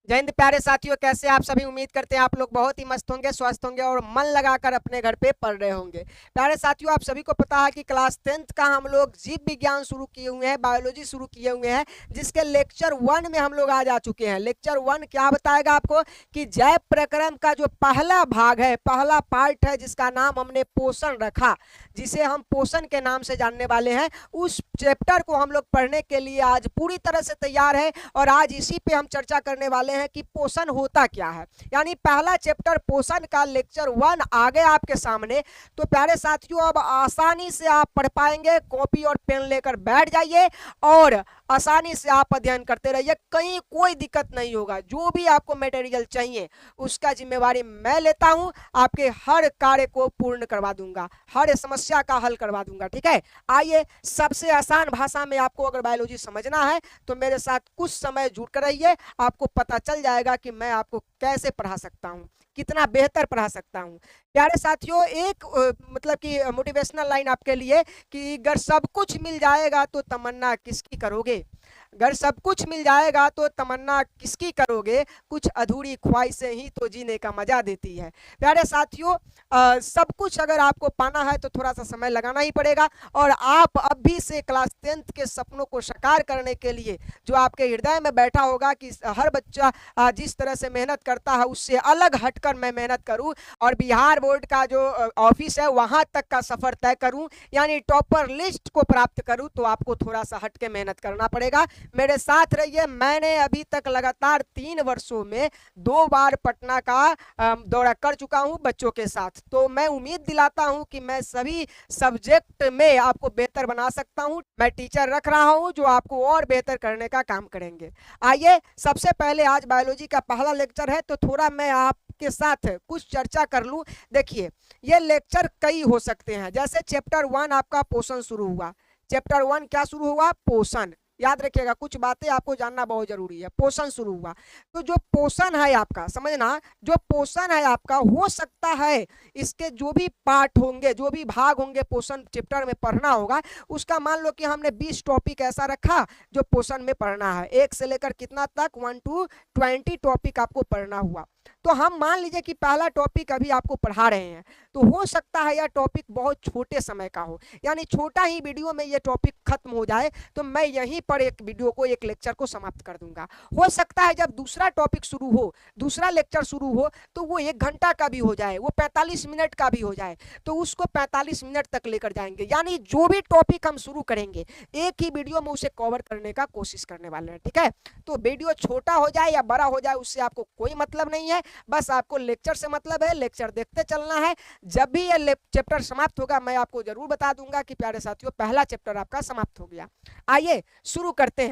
जय हिंद प्यारे साथियों, कैसे आप सभी। उम्मीद करते हैं आप लोग बहुत ही मस्त होंगे, स्वस्थ होंगे और मन लगाकर अपने घर पे पढ़ रहे होंगे। प्यारे साथियों, आप सभी को पता है कि क्लास 10th का हम लोग जीव विज्ञान शुरू किए हुए हैं, बायोलॉजी शुरू किए हुए हैं, जिसके लेक्चर 1 में हम लोग आज आ चुके हैं। लेक्चर 1 क्या बताएगा आपको कि जैव प्रक्रम का जो पहला भाग है, पहला पार्ट है, जिसका नाम हमने पोषण रखा, जिसे हम पोषण के नाम से जानने वाले हैं, उस चैप्टर को हम लोग पढ़ने के लिए आज पूरी तरह से तैयार है। और आज इसी पे हम चर्चा करने वाले हैं कि पोषण होता क्या है। यानी पहला चैप्टर पोषण का लेक्चर 1 आ गया आपके सामने। तो प्यारे साथियों, अब आसानी से आप पढ़ पाएंगे। कॉपी और पेन लेकर बैठ जाइए और आसानी से आप अध्ययन करते रहिए, कहीं कोई दिक्कत नहीं होगा। जो भी आपको मटेरियल चाहिए उसका जिम्मेवारी मैं लेता हूं, आपके हर कार्य को पूर्ण करवा दूंगा, हर समस्या का हल करवा दूंगा। ठीक है, आइए, सबसे आसान भाषा में आपको अगर बायोलॉजी समझना है तो मेरे साथ कुछ समय जुड़ कर रहिए, आपको पता चल जाएगा कि मैं आपको कैसे पढ़ा सकता हूं, कितना बेहतर पढ़ा सकता हूं। प्यारे साथियों, एक मतलब कि मोटिवेशनल लाइन आपके लिए कि अगर सब कुछ मिल जाएगा तो तमन्ना किसकी करोगे। अगर सब कुछ मिल जाएगा तो तमन्ना किसकी करोगे, कुछ अधूरी ख्वाहिशें ही तो जीने का मजा देती है। प्यारे साथियों, सब कुछ अगर आपको पाना है तो थोड़ा सा समय लगाना ही पड़ेगा। और आप अभी से क्लास 10th के सपनों को साकार करने के लिए जो आपके हृदय में बैठा होगा कि हर बच्चा जिस तरह से मेहनत करता है उससे अलग हटकर मैं मेहनत करूं और बिहार बोर्ड का जो ऑफिस है वहां तक का सफर तय करूं, यानी टॉपर लिस्ट को प्राप्त करूं, तो आपको थोड़ा सा हटके मेहनत करना पड़ेगा। मेरे साथ रहिए। मैंने अभी तक लगातार 3 वर्षों में 2 बार पटना का दौरा कर चुका हूं बच्चों के साथ। तो मैं उम्मीद दिलाता हूं कि मैं सभी सब्जेक्ट में आपको बेहतर बना सकता हूं। मैं टीचर रख रहा हूं जो आपको और बेहतर करने का काम करेंगे। आइए, सबसे पहले आज बायोलॉजी का पहला लेक्चर है तो थोड़ा मैं आपके साथ कुछ चर्चा कर लूं। देखिए, ये लेक्चर कई हो सकते हैं। जैसे चैप्टर 1 आपका पोषण शुरू हुआ। चैप्टर 1 क्या शुरू हुआ? पोषण। याद रखिएगा, कुछ बातें आपको जानना बहुत जरूरी है। पोषण शुरू हुआ तो जो पोषण है आपका, समझना, जो पोषण है आपका, हो सकता है इसके जो भी पार्ट होंगे, जो भी भाग होंगे पोषण चैप्टर में पढ़ना होगा, उसका मान लो कि हमने 20 टॉपिक ऐसा रखा जो पोषण में पढ़ना है। 1 से लेकर कितना तक, 1 to 20 टॉपिक आपको पढ़ना हुआ। तो हम मान लीजिए कि पहला टॉपिक अभी आपको पढ़ा रहे हैं, तो हो सकता है यह टॉपिक बहुत छोटे समय का हो, यानी छोटा ही वीडियो में यह टॉपिक खत्म हो जाए, तो मैं यहीं पर एक वीडियो को, एक लेक्चर को समाप्त कर दूंगा। हो सकता है जब दूसरा टॉपिक शुरू हो, दूसरा लेक्चर शुरू हो, तो वो 1 घंटा का भी हो जाए, वो 45 मिनट का भी हो जाए, तो उसको 45 मिनट तक लेकर जाएंगे। यानी जो भी टॉपिक हम शुरू करेंगे एक ही वीडियो में उसे कवर करने का कोशिश करने वाले हैं। ठीक है, तो वीडियो छोटा हो जाए या बड़ा हो जाए उससे आपको कोई मतलब नहीं है, बस आपको लेक्चर से मतलब है। लेक्चर देखते चलना है। जब भी यह चैप्टर समाप्त होगा मैं आपको जरूर बता दूंगा कि प्यारे साथियों पहला चैप्टर आपका समाप्त हो गया। आइए शुरू करते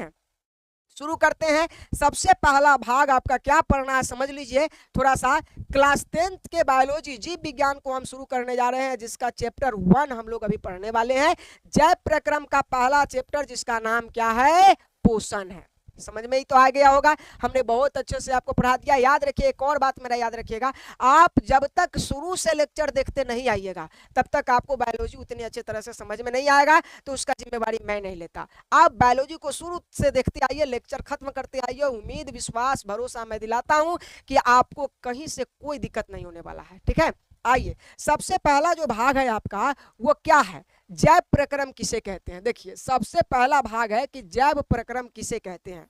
हैं। सबसे पहला भाग आपका क्या पढ़ना है समझ लीजिए थोड़ा सा। क्लास 10th के बायोलॉजी जीव विज्ञान को हम शुरू करने जा रहे हैं, जिसका चैप्टर 1 हम लोग अभी पढ़ने वाले हैं। जैव प्रक्रम का पहला चैप्टर, जिसका नाम क्या है? पोषण है। समझ में ही तो आ गया होगा, हमने बहुत अच्छे से आपको पढ़ा दिया। याद रखिए, एक और बात मेरा याद रखिएगा, आप जब तक शुरू से लेक्चर देखते नहीं आइएगा तब तक आपको बायोलॉजी उतनी अच्छी तरह से समझ में नहीं आएगा, तो उसका जिम्मेवारी मैं नहीं लेता। आप बायोलॉजी को शुरू से देखते आइए, लेक्चर खत्म करते आइए। उम्मीद, विश्वास, भरोसा मैं दिलाता हूं कि आपको कहीं से कोई दिक्कत नहीं होने वाला है। ठीक है, आइए, सबसे पहला जो भाग है आपका वो क्या है? जैव प्रक्रम किसे कहते हैं? देखिए, सबसे पहला भाग है कि जैव प्रक्रम किसे कहते हैं।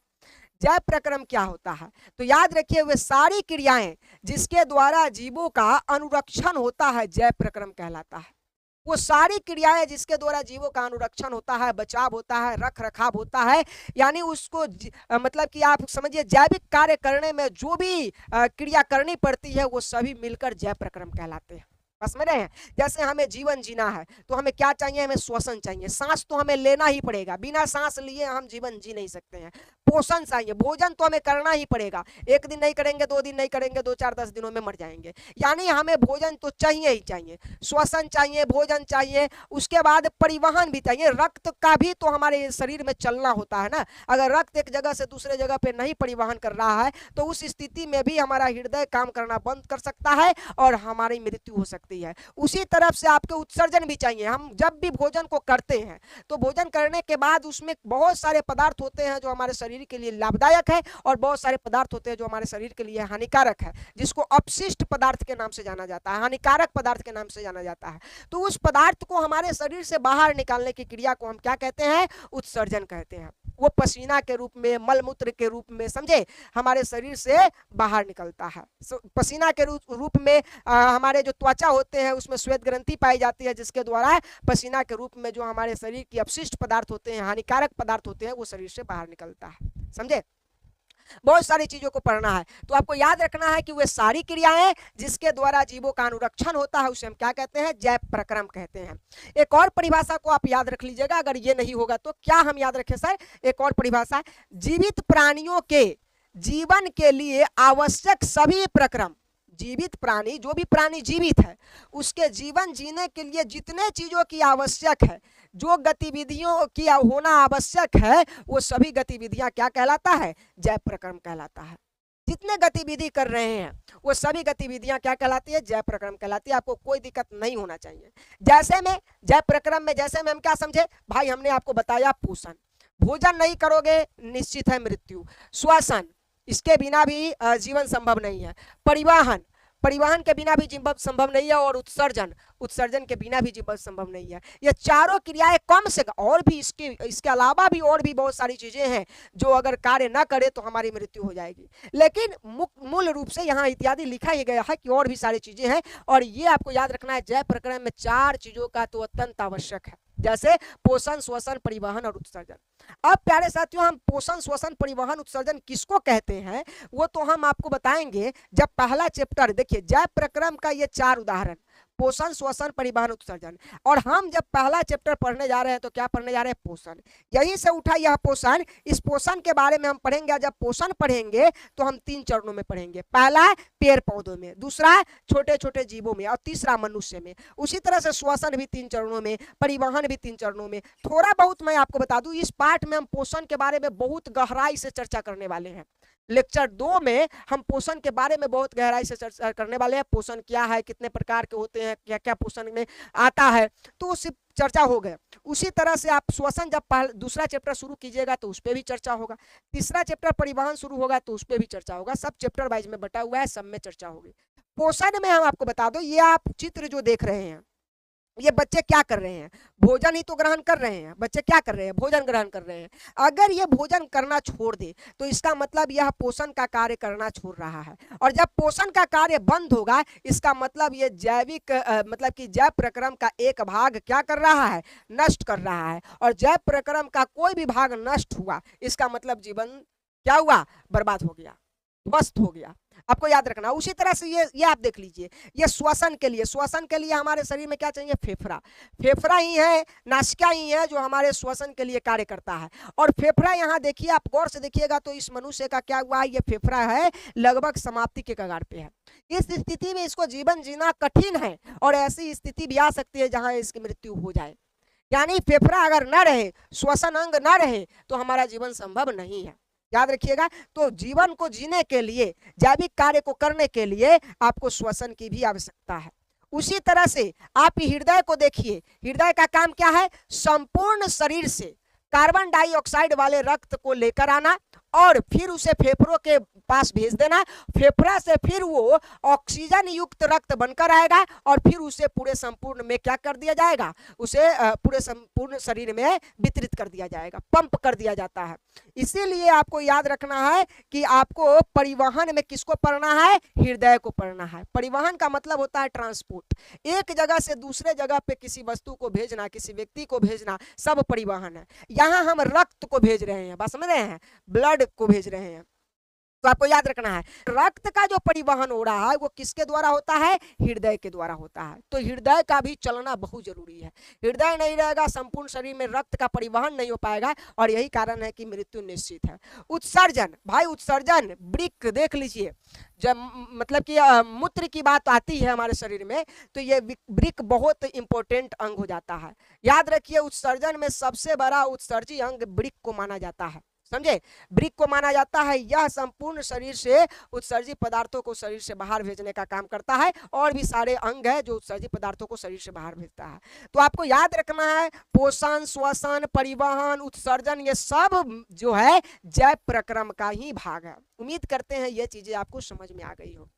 जैव प्रक्रम क्या होता है? तो याद रखिए, वे सारी क्रियाएं जिसके द्वारा जीवों का अनुरक्षण होता है जैव प्रक्रम कहलाता है। वो सारी क्रियाएं जिसके द्वारा जीवों का अनुरक्षण होता है, बचाव होता है, रख रखाव होता है, यानी उसको मतलब कि आप समझिए जैविक कार्य करने में जो भी क्रिया करनी पड़ती है वो सभी मिलकर जैव प्रक्रम कहलाते हैं। बस में रहे हैं। जैसे हमें जीवन जीना है तो हमें क्या चाहिए? हमें श्वसन चाहिए, सांस तो हमें लेना ही पड़ेगा, बिना सांस लिए हम जीवन जी नहीं सकते हैं। पोषण चाहिए, भोजन तो हमें करना ही पड़ेगा, 1 दिन नहीं करेंगे, 2 दिन नहीं करेंगे, 2, 4, 10 दिनों में मर जाएंगे, यानी हमें भोजन तो चाहिए ही चाहिए, श्वसन चाहिए, भोजन चाहिए, उसके बाद परिवहन भी चाहिए। रक्त का भी तो हमारे शरीर में चलना होता है ना। अगर रक्त एक जगह से दूसरे जगह पे नहीं परिवहन कर रहा है तो उस स्थिति में भी हमारा हृदय काम करना बंद कर सकता है और हमारी मृत्यु हो सकती है। सकती है, उसी तरफ से आपके उत्सर्जन भी चाहिए। हम जब भी भोजन को करते हैं तो भोजन करने के बाद उसमें बहुत सारे पदार्थ होते हैं जो हमारे शरीर के लिए लाभदायक है और बहुत सारे पदार्थ होते हैं जो हमारे शरीर के लिए हानिकारक है, जिसको अपशिष्ट पदार्थ के नाम से जाना जाता है, हानिकारक पदार्थ के नाम से जाना जाता है। तो उस पदार्थ को हमारे शरीर से बाहर निकालने की क्रिया को हम क्या कहते हैं? उत्सर्जन कहते हैं। वो पसीना के रूप में, मलमूत्र के रूप में, समझे, हमारे शरीर से बाहर निकलता है। पसीना के रूप में हमारे जो त्वचा होते हैं उसमें श्वेत ग्रंथि पाई जाती है, जिसके द्वारा पसीना के रूप में जो हमारे शरीर की अपशिष्ट पदार्थ होते हैं, हानिकारक पदार्थ होते हैं, वो शरीर से बाहर निकलता है। समझे? बहुत सारी चीजों को पढ़ना है, तो आपको याद रखना है कि वे सारी क्रियाएं जिसके द्वारा जीवों का अनुरक्षण होता है उसे हम क्या कहते हैं? जैव प्रक्रम कहते हैं। एक और परिभाषा को आप याद रख लीजिएगा, अगर ये नहीं होगा तो क्या हम याद रखें सर? एक और परिभाषा, जीवित प्राणियों के जीवन के लिए आवश्यक सभी प्रक्रम, जीवित प्राणी, जो भी प्राणी जीवित है उसके जीवन जीने के लिए जितने चीजों की आवश्यक है, जो गतिविधियों की होना आवश्यक है, वो सभी गतिविधियां क्या कहलाता है? जैव प्रक्रम कहलाता है। जितने गतिविधि कर रहे हैं वो सभी गतिविधियां क्या कहलाती है? जैव प्रक्रम कहलाती है। आपको कोई दिक्कत नहीं होना चाहिए। जैसे में जैव प्रक्रम में, जैसे में हम क्या समझे भाई? हमने आपको बताया पोषण, भोजन नहीं करोगे निश्चित है मृत्यु। श्वसन, इसके बिना भी जीवन संभव नहीं है। परिवहन, परिवहन के बिना भी जीवन संभव नहीं है। और उत्सर्जन, उत्सर्जन के बिना भी जीवन संभव नहीं है। ये चारों क्रियाएं कम से कम, और भी इसके अलावा भी और भी बहुत सारी चीजें हैं जो अगर कार्य ना करे तो हमारी मृत्यु हो जाएगी, लेकिन मूल रूप से यहाँ इत्यादि लिखा ही गया है कि और भी सारी चीजें हैं। और ये आपको याद रखना है, जैव प्रक्रम में 4 चीजों का तो अत्यंत आवश्यक है, जैसे पोषण, श्वसन, परिवहन और उत्सर्जन। अब प्यारे साथियों, हम पोषण, श्वसन, परिवहन, उत्सर्जन किसको कहते हैं वो तो हम आपको बताएंगे जब पहला चैप्टर, देखिए जैव प्रक्रम का ये 4 उदाहरण, पोषण, श्वसन, परिवहन, उत्सर्जन, और हम जब पहला चैप्टर पढ़ने जा रहे हैं तो क्या पढ़ने जा रहे हैं? पोषण। यहीं से उठा यह पोषण। इस पोषण के बारे में हम पढ़ेंगे। जब पोषण पढ़ेंगे तो हम 3 चरणों में पढ़ेंगे। पहला पेड़ पौधों में, दूसरा छोटे छोटे जीवों में, और तीसरा मनुष्य में। उसी तरह से श्वसन भी 3 चरणों में, परिवहन भी 3 चरणों में। थोड़ा बहुत मैं आपको बता दूं, इस पाठ में हम पोषण के बारे में बहुत गहराई से चर्चा करने वाले हैं। लेक्चर 2 में हम पोषण के बारे में बहुत गहराई से चर्चा करने वाले हैं। पोषण क्या है, कितने प्रकार के होते हैं, क्या क्या पोषण में आता है, तो उस चर्चा हो गया। उसी तरह से आप श्वसन जब दूसरा चैप्टर शुरू कीजिएगा तो उस पर भी चर्चा होगा। तीसरा चैप्टर परिवहन शुरू होगा तो उस पर भी चर्चा होगा। सब चैप्टर वाइज में बटा हुआ है, सब में चर्चा होगी। पोषण में हम आपको बता दो, ये आप चित्र जो देख रहे हैं, ये बच्चे क्या कर रहे हैं? भोजन ही तो ग्रहण कर रहे हैं। बच्चे क्या कर रहे हैं? भोजन ग्रहण कर रहे हैं। अगर ये भोजन करना छोड़ दे तो इसका मतलब यह पोषण का कार्य करना छोड़ रहा है, और जब पोषण का कार्य बंद होगा इसका मतलब ये जैविक मतलब कि जैव प्रक्रम का एक भाग क्या कर रहा है? नष्ट कर रहा है। और जैव प्रक्रम का कोई भी भाग नष्ट हुआ इसका मतलब जीवन क्या हुआ? बर्बाद हो गया, ध्वस्त हो गया। आपको याद रखना। उसी तरह से ये आप देख लीजिए, ये श्वसन के लिए, श्वसन के लिए हमारे शरीर में क्या चाहिए? फेफड़ा। फेफड़ा ही है, नासिका ही है जो हमारे श्वसन के लिए कार्य करता है। और फेफड़ा यहाँ देखिए, आप गौर से देखिएगा तो इस मनुष्य का क्या हुआ है? ये फेफड़ा है लगभग समाप्ति के कगार पे है। इस स्थिति में इसको जीवन जीना कठिन है, और ऐसी स्थिति भी आ सकती है जहां इसकी मृत्यु हो जाए। यानी फेफड़ा अगर न रहे, श्वसन अंग न रहे तो हमारा जीवन संभव नहीं है। याद रखिएगा। तो जीवन को जीने के लिए, जैविक कार्य को करने के लिए आपको श्वसन की भी आवश्यकता है। उसी तरह से आप हृदय को देखिए, हृदय का काम क्या है? संपूर्ण शरीर से कार्बन डाइऑक्साइड वाले रक्त को लेकर आना और फिर उसे फेफड़ों के पास भेज देना। फेफड़ा से फिर वो ऑक्सीजन युक्त रक्त बनकर आएगा और फिर उसे पूरे संपूर्ण में क्या कर दिया जाएगा? उसे पूरे संपूर्ण शरीर में वितरित कर दिया जाएगा, पंप कर दिया जाता है। इसीलिए आपको याद रखना है कि आपको परिवहन में किसको पढ़ना है? हृदय को पढ़ना है। परिवहन का मतलब होता है ट्रांसपोर्ट, एक जगह से दूसरे जगह पे किसी वस्तु को भेजना, किसी व्यक्ति को भेजना, सब परिवहन है। यहाँ हम रक्त को भेज रहे हैं, बस समझ रहे हैं, ब्लड को भेज रहे हैं। तो आपको याद रखना है रक्त का जो परिवहन हो रहा है वो किसके द्वारा होता है? हृदय के द्वारा होता है। तो हृदय का भी चलना बहुत जरूरी है। हृदय नहीं रहेगा, संपूर्ण शरीर में रक्त का परिवहन नहीं हो पाएगा, और यही कारण है कि मृत्यु निश्चित है। उत्सर्जन, भाई उत्सर्जन, वृक्क देख लीजिए, जब मतलब कि मूत्र की बात आती है हमारे शरीर में तो ये वृक्क बहुत इंपॉर्टेंट अंग हो जाता है। याद रखिए, उत्सर्जन में सबसे बड़ा उत्सर्जी अंग वृक्क को माना जाता है। समझे। ब्रिक को माना जाता है यह संपूर्ण शरीर से उत्सर्जित पदार्थों को शरीर से बाहर भेजने का काम करता है, और भी सारे अंग है जो उत्सर्जित पदार्थों को शरीर से बाहर भेजता है। तो आपको याद रखना है पोषण, श्वसन, परिवहन, उत्सर्जन ये सब जो है जैव प्रक्रम का ही भाग है। उम्मीद करते हैं ये चीजें आपको समझ में आ गई हो।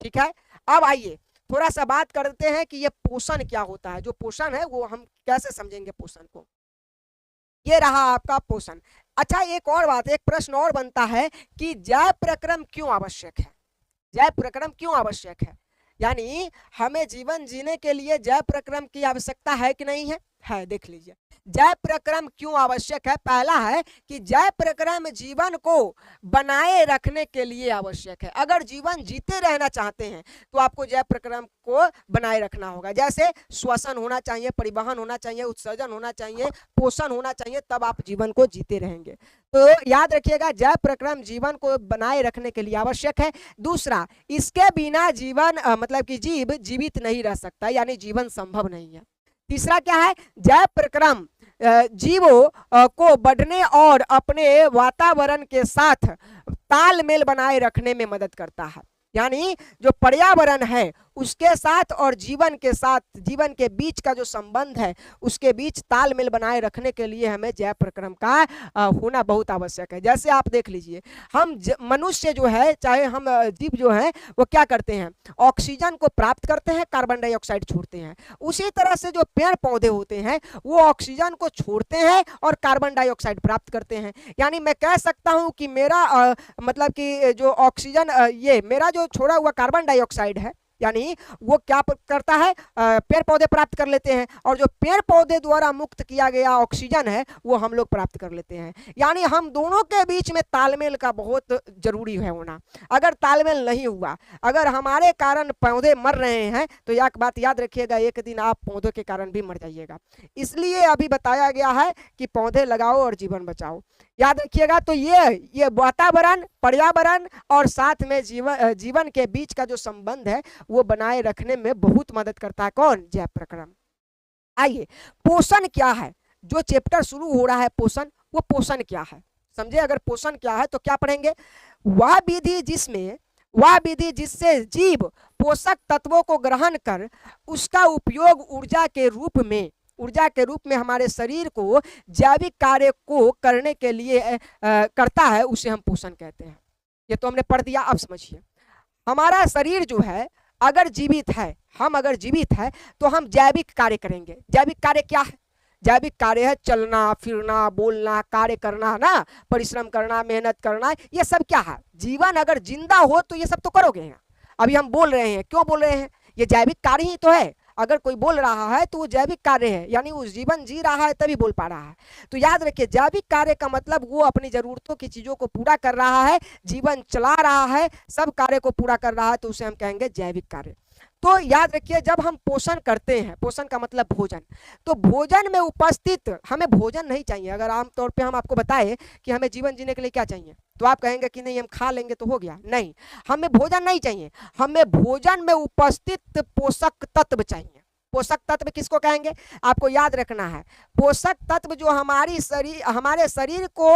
ठीक है, अब आइए थोड़ा सा बात करते हैं कि ये पोषण क्या होता है। जो पोषण है वो हम कैसे समझेंगे पोषण को। ये रहा आपका पोषण। अच्छा, एक और बात, एक प्रश्न और बनता है कि जैव प्रक्रम क्यों आवश्यक है। जैव प्रक्रम क्यों आवश्यक है, यानी हमें जीवन जीने के लिए जैव प्रक्रम की आवश्यकता है कि नहीं है। देख लीजिए जैव प्रक्रम क्यों आवश्यक है। पहला है कि जैव प्रक्रम जीवन को बनाए रखने के लिए आवश्यक है। अगर जीवन जीते रहना चाहते हैं तो आपको जैव प्रक्रम को बनाए रखना होगा। जैसे श्वसन होना चाहिए, परिवहन होना चाहिए, उत्सर्जन होना चाहिए, पोषण होना चाहिए, तब आप जीवन को जीते रहेंगे। तो याद रखिएगा जैव प्रक्रम जीवन को बनाए रखने के लिए आवश्यक है। दूसरा, इसके बिना जीवन मतलब कि जीव जीवित नहीं रह सकता, यानी जीवन संभव नहीं है। तीसरा क्या है, जैव प्रक्रम जीवों को बढ़ने और अपने वातावरण के साथ तालमेल बनाए रखने में मदद करता है। यानी जो पर्यावरण है उसके साथ और जीवन के साथ, जीवन के बीच का जो संबंध है उसके बीच तालमेल बनाए रखने के लिए हमें जैव प्रक्रम का होना बहुत आवश्यक है। जैसे आप देख लीजिए हम मनुष्य जो है, चाहे हम जीव जो है वो क्या करते हैं, ऑक्सीजन को प्राप्त करते हैं, कार्बन डाइऑक्साइड छोड़ते हैं। उसी तरह से जो पेड़ पौधे होते हैं वो ऑक्सीजन को छोड़ते हैं और कार्बन डाइऑक्साइड प्राप्त करते हैं। यानी मैं कह सकता हूं कि मेरा मतलब कि जो ऑक्सीजन ये मेरा जो छोड़ा हुआ कार्बन डाइऑक्साइड है, यानी वो क्या करता है, पेड़ पौधे प्राप्त कर लेते हैं, और जो पेड़ पौधे द्वारा मुक्त किया गया ऑक्सीजन है वो हम लोग प्राप्त कर लेते हैं। यानी हम दोनों के बीच में तालमेल का बहुत जरूरी है होना। अगर तालमेल नहीं हुआ, अगर हमारे कारण पौधे मर रहे हैं तो एक बात याद रखिएगा, एक दिन आप पौधों के कारण भी मर जाइएगा। इसलिए अभी बताया गया है कि पौधे लगाओ और जीवन बचाओ। याद रखिएगा। तो ये वातावरण, पर्यावरण और साथ में जीवन के बीच का जो संबंध है वो बनाए रखने में बहुत मदद करता है। कौन, जैव प्रक्रम। आइए पोषण क्या है, जो चैप्टर शुरू हो रहा है पोषण, वो पोषण क्या है समझे। अगर पोषण क्या है तो क्या पढ़ेंगे, वह विधि जिससे जीव पोषक तत्वों को ग्रहण कर उसका उपयोग ऊर्जा के रूप में हमारे शरीर को जैविक कार्य को करने के लिए करता है, उसे हम पोषण कहते हैं। ये तो हमने पढ़ दिया। अब समझिए, हमारा शरीर जो है अगर जीवित है, हम अगर जीवित है तो हम जैविक कार्य करेंगे। जैविक कार्य क्या है, जैविक कार्य है चलना फिरना, बोलना, कार्य करना ना, परिश्रम करना, मेहनत करना, ये सब क्या है। जीवन अगर जिंदा हो तो ये सब तो करोगे। अभी हम बोल रहे हैं, क्यों बोल रहे हैं, ये जैविक कार्य ही तो है। अगर कोई बोल रहा है तो वो जैविक कार्य है, यानी वो जीवन जी रहा है तभी बोल पा रहा है। तो याद रखिए जैविक कार्य का मतलब वो अपनी जरूरतों की चीजों को पूरा कर रहा है, जीवन चला रहा है, सब कार्य को पूरा कर रहा है, तो उसे हम कहेंगे जैविक कार्य। तो याद रखिए जब हम पोषण करते हैं, पोषण का मतलब भोजन, तो भोजन में उपस्थित, हमें भोजन नहीं चाहिए। अगर आमतौर पे हम आपको बताएं कि हमें जीवन जीने के लिए क्या चाहिए तो आप कहेंगे कि नहीं हम खा लेंगे तो हो गया। नहीं, हमें भोजन नहीं चाहिए, हमें भोजन में उपस्थित पोषक तत्व चाहिए। पोषक तत्व किसको कहेंगे, आपको याद रखना है। पोषक तत्व जो हमारे शरीर को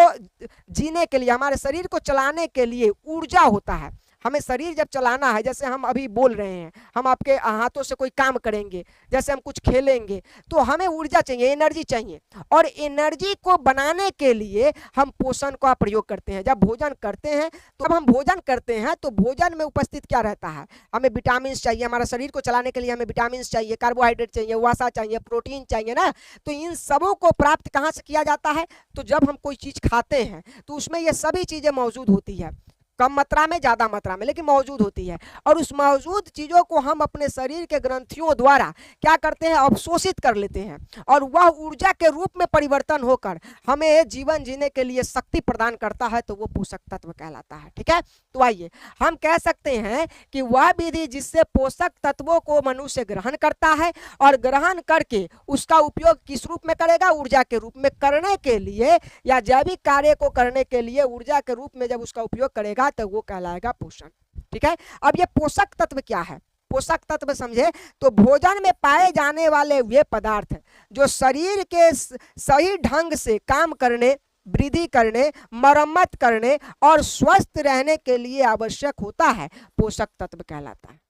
जीने के लिए, हमारे शरीर को चलाने के लिए ऊर्जा होता है। हमें शरीर जब चलाना है, जैसे हम अभी बोल रहे हैं, हम आपके हाथों से कोई काम करेंगे, जैसे हम कुछ खेलेंगे, तो हमें ऊर्जा चाहिए, एनर्जी चाहिए, और एनर्जी को बनाने के लिए हम पोषण का प्रयोग करते हैं। जब भोजन करते हैं तो हम भोजन करते हैं तो भोजन में उपस्थित क्या रहता है, हमें विटामिन चाहिए, हमारे शरीर को चलाने के लिए हमें विटामिन चाहिए, कार्बोहाइड्रेट चाहिए, वसा चाहिए, प्रोटीन चाहिए ना। तो इन सबों को प्राप्त कहाँ से किया जाता है, तो जब हम कोई चीज खाते हैं तो उसमें ये सभी चीजें मौजूद होती है, कम मात्रा में, ज्यादा मात्रा में, लेकिन मौजूद होती है। और उस मौजूद चीजों को हम अपने शरीर के ग्रंथियों द्वारा क्या करते हैं, अवशोषित कर लेते हैं, और वह ऊर्जा के रूप में परिवर्तन होकर हमें जीवन जीने के लिए शक्ति प्रदान करता है, तो वो पोषक तत्व कहलाता है। ठीक है, तो आइए हम कह सकते हैं कि वह विधि जिससे पोषक तत्वों को मनुष्य ग्रहण करता है, और ग्रहण करके उसका उपयोग किस रूप में करेगा, ऊर्जा के रूप में करने के लिए, या जैविक कार्य को करने के लिए ऊर्जा के रूप में जब उसका उपयोग करेगा तो वो कहलाएगा पोषण। ठीक है, अब ये पोषक तत्व क्या है, पोषक तत्व समझे तो भोजन में पाए जाने वाले वे पदार्थ जो शरीर के सही ढंग से काम करने वृद्धि करने, मरम्मत करने और स्वस्थ रहने के लिए आवश्यक होता है, पोषक तत्व कहलाता है।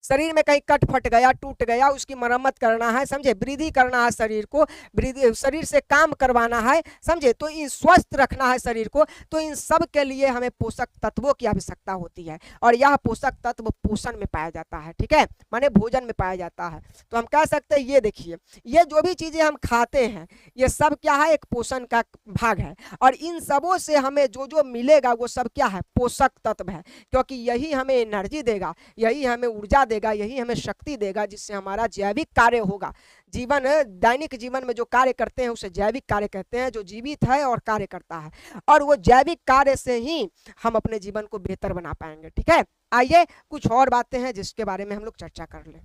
शरीर में कहीं कट फट गया, टूट गया, उसकी मरम्मत करना है, समझे, वृद्धि करना है शरीर को, वृद्धि शरीर से काम करवाना है, समझे, तो इन स्वस्थ रखना है शरीर को, तो इन सब के लिए हमें पोषक तत्वों की आवश्यकता होती है। और यह पोषक तत्व पोषण में पाया जाता है, ठीक है, माने भोजन में पाया जाता है। तो हम कह सकते हैं, ये देखिए, ये जो भी चीजें हम खाते हैं ये सब क्या है, एक पोषण का भाग है। और इन सबों से हमें जो जो मिलेगा वो सब क्या है, पोषक तत्व है, क्योंकि यही हमें एनर्जी देगा, यही हमें ऊर्जा देगा, यही हमें शक्ति देगा, जिससे हमारा जैविक कार्य होगा। जीवन, दैनिक जीवन में जो कार्य करते हैं उसे जैविक कार्य कहते हैं, जो जीवित है और कार्य करता है, और वो जैविक कार्य से ही हम अपने जीवन को बेहतर बना पाएंगे, ठीक है। आइए कुछ और बातें हैं जिसके बारे में हम लोग चर्चा कर लें।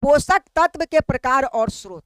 पोषक तत्व के प्रकार और स्रोत।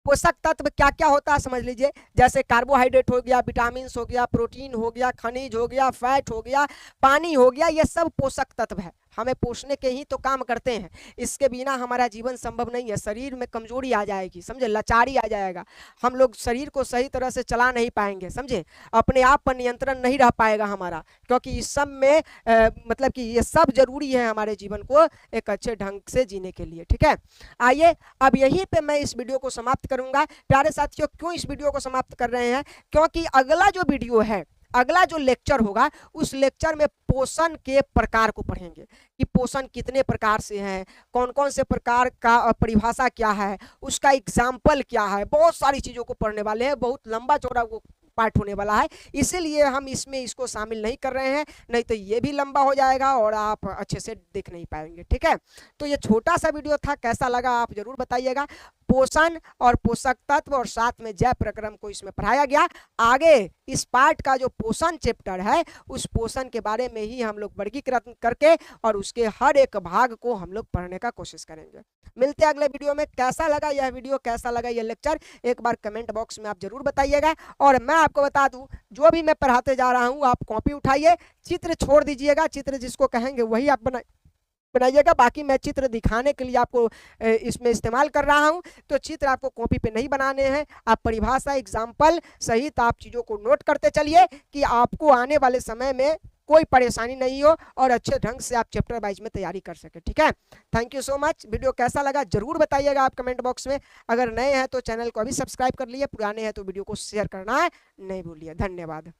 पोषक तत्व क्या क्या होता है समझ लीजिए, जैसे कार्बोहाइड्रेट हो गया, विटामिन हो गया, प्रोटीन हो गया, खनिज हो गया, फैट हो गया, पानी हो गया, ये सब पोषक तत्व है, हमें पोषने के ही तो काम करते हैं। इसके बिना हमारा जीवन संभव नहीं है। शरीर में कमजोरी आ जाएगी, समझे, लाचारी आ जाएगा, हम लोग शरीर को सही तरह से चला नहीं पाएंगे, समझे, अपने आप पर नियंत्रण नहीं रह पाएगा हमारा, क्योंकि इस सब में मतलब कि ये सब जरूरी है हमारे जीवन को एक अच्छे ढंग से जीने के लिए, ठीक है। आइए अब यहीं पे मैं इस वीडियो को समाप्त करूंगा। प्यारे साथियों, क्यों इस वीडियो को समाप्त कर रहे हैं, क्योंकि अगला जो वीडियो है, अगला जो लेक्चर होगा, उस लेक्चर में पोषण के प्रकार को पढ़ेंगे कि पोषण कितने प्रकार से है, कौन कौन से प्रकार का परिभाषा क्या है, उसका एग्जाम्पल क्या है, बहुत सारी चीजों को पढ़ने वाले हैं। बहुत लंबा चौड़ा वो पार्ट होने वाला है, इसीलिए हम इसमें इसको शामिल नहीं कर रहे हैं, नहीं तो ये भी लंबा हो जाएगा और आप अच्छे से देख नहीं पाएंगे, ठीक है। तो ये छोटा सा वीडियो था, कैसा लगा आप जरूर बताइएगा। पोषण और पोषक तत्व और साथ में जैव प्रक्रम को इसमें पढ़ाया गया। आगे इस पार्ट का जो पोषण चैप्टर है, उस पोषण के बारे में ही हम लोग वर्गीकृत करके और उसके हर एक भाग को हम लोग पढ़ने का कोशिश करेंगे। मिलते हैं अगले वीडियो में। कैसा लगा यह वीडियो, कैसा लगा यह लेक्चर, एक बार कमेंट बॉक्स में आप जरूर बताइएगा। और मैं आपको बता दूं, जो भी मैं पढ़ाते जा रहा हूं, आप कॉपी उठाइए, चित्र छोड़ दीजिएगा, चित्र जिसको कहेंगे वही आप बनाइएगा। बाकी मैं चित्र दिखाने के लिए आपको इसमें इस्तेमाल कर रहा हूं, तो चित्र आपको कॉपी पे नहीं बनाने हैं। आप परिभाषा, एग्जाम्पल सहित आप चीज़ों को नोट करते चलिए कि आपको आने वाले समय में कोई परेशानी नहीं हो और अच्छे ढंग से आप चैप्टर वाइज में तैयारी कर सके, ठीक है। Thank you so much. Video कैसा लगा जरूर बताइएगा आप कमेंट बॉक्स में। अगर नए हैं तो चैनल को अभी सब्सक्राइब कर लिए, पुराने हैं तो वीडियो को शेयर करना नहीं भूलिए। धन्यवाद।